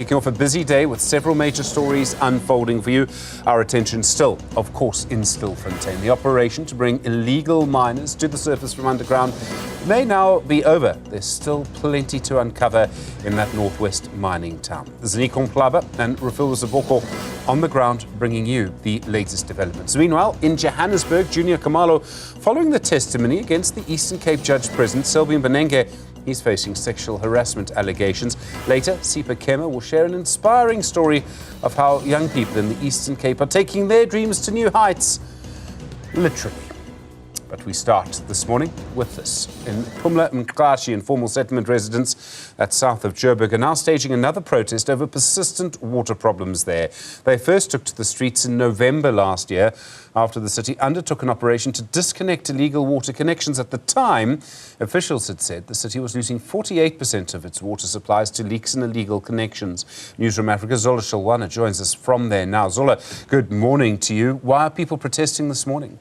Kicking off a busy day with several major stories unfolding for you. Our attention still, of course, in Stilfontein. The operation to bring illegal miners to the surface from underground may now be over. There's still plenty to uncover in that northwest mining town. Zinikon Plaba and Rafil Zaboko on the ground bringing you the latest developments. Meanwhile, in Johannesburg, Junior Kamalo, following the testimony against the Eastern Cape Judge President Sylvie Mbenenge, he's facing sexual harassment allegations. Later, Sipa Kema will share an inspiring story of how young people in the Eastern Cape are taking their dreams to new heights, literally. But we start this morning with this. In Phumlamqashi, informal settlement residents at south of Joburg are now staging another protest over persistent water problems there. They first took to the streets in November last year after the city undertook an operation to disconnect illegal water connections. At the time, officials had said the city was losing 48% of its water supplies to leaks and illegal connections. Newzroom Afrika Zola Sholwana joins us from there now. Zola, good morning to you. Why are people protesting this morning?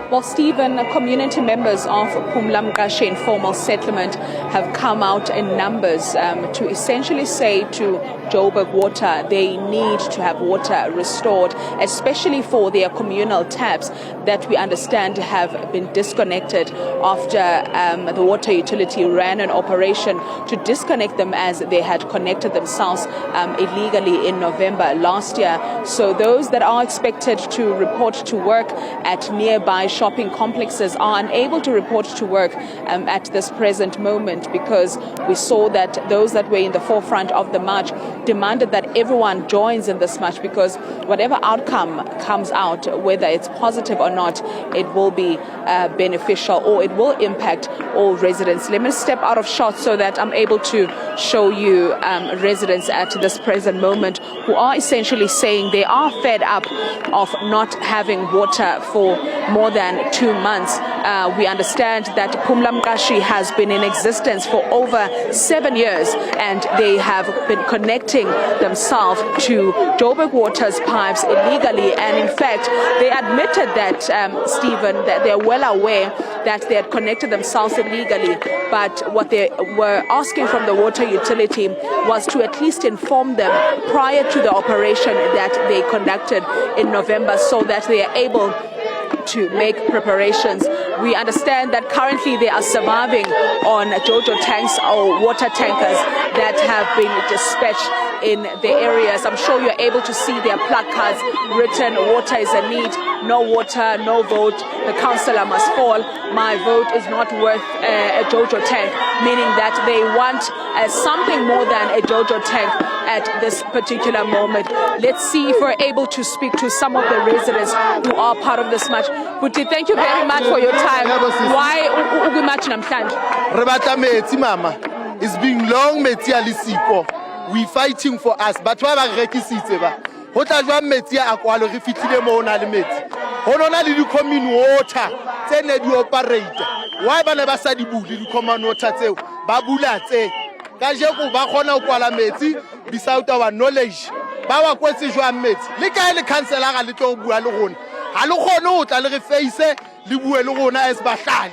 Well, Stephen, community members of Phumlamqashi informal settlement have come out in numbers to essentially say to Joburg Water they need to have water restored, especially for their communal taps that we understand have been disconnected after the water utility ran an operation to disconnect them as they had connected themselves illegally in November last year. So those that are expected to report to work at nearby shopping complexes are unable to report to work at this present moment, because we saw that those that were in the forefront of the march demanded that everyone joins in this march, because whatever outcome comes out, whether it's positive or not, it will be beneficial or it will impact all residents. Let me step out of shot so that I'm able to show you residents at this present moment who are essentially saying they are fed up of not having water for more than 2 months. We understand that Phumlamqashi has been in existence for over 7 years, and they have been connecting themselves to Joburg Water's pipes illegally. And in fact, they admitted that, Stephen, that they're well aware that they had connected themselves illegally. But what they were asking from the water utility was to at least inform them prior to the operation that they conducted in November, so that they are able to make preparations. We understand that currently they are surviving on JoJo tanks or water tankers that have been dispatched in the areas. I'm sure you're able to see their placards written, "Water is a need, no water, no vote, the councillor must fall, my vote is not worth a JoJo tank," meaning that they want something more than a JoJo tank at this particular moment. Let's see if we're able to speak to some of the residents who are part of this march. Buti, thank you very much for your time. Why ugumatch namhlanje? Rebata metsi mama. It's been long metsi a le siko. We fighting for us. But ba rekisitse ba. Ho tla jwa metsi a kwalo re fitlile mo ona le metsi. Ho nona le di commune water tse ne di operate. Why ba ne ba sa di bule di commune water tseo? Ba bula tse. Ka jeko ba khona ho kwala metsi without our knowledge. Ba wa kwetse jwa metsi. Le ka le councillor ga le tlo bua le rona. Ha le khone ho tla le re face le bue le rona as bahlali.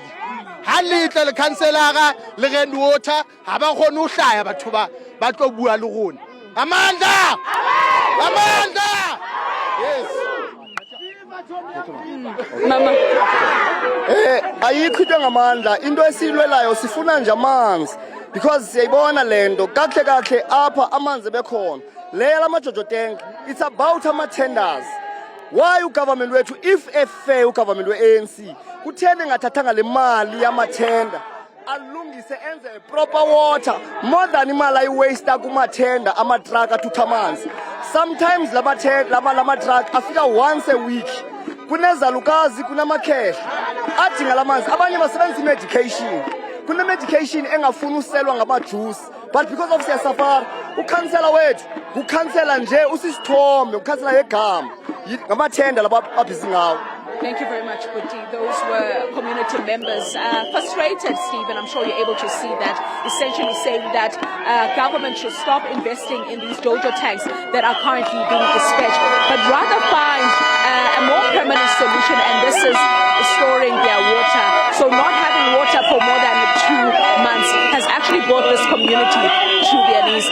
Ha le tla le councillor le rand water ha ba khone ho hlaya batho ba tlo bua le rona. Amanda! Amanda! Yes. Mama. Ayikho ngamandla into esilwelayo sifuna nje amanzi, because siyayibona lento kahle kahle apha amanzi bekhona lela majojo tank. It's about ama tenders. Why ugovernment wethu, if a fair ugovernment we-ANC kutheni ngathathanga le mali yama tender alungise enze a proper water more than imali ayiwaste kuma tender ama truck athutha amanzi. Sometimes lama truck afika once a week. Kunezalukazi kunamakhehla adinga lamanzi, abanye basebenzisa medication. Kuna medication engafuni uselwa ngamajuice, but because of siyasafara ukhansela wethu ukhansela nje usisithombe ukhansela yegama ngamathenda laba abhizi ngawo. Thank you very much, Buti. Those were community members frustrated, Stephen. I'm sure you're able to see that, essentially saying that government should stop investing in these Jojo tanks that are currently being dispatched, but rather find a more permanent solution, and this is storing their water. So not having water for more than 2 months has actually brought this community to their knees.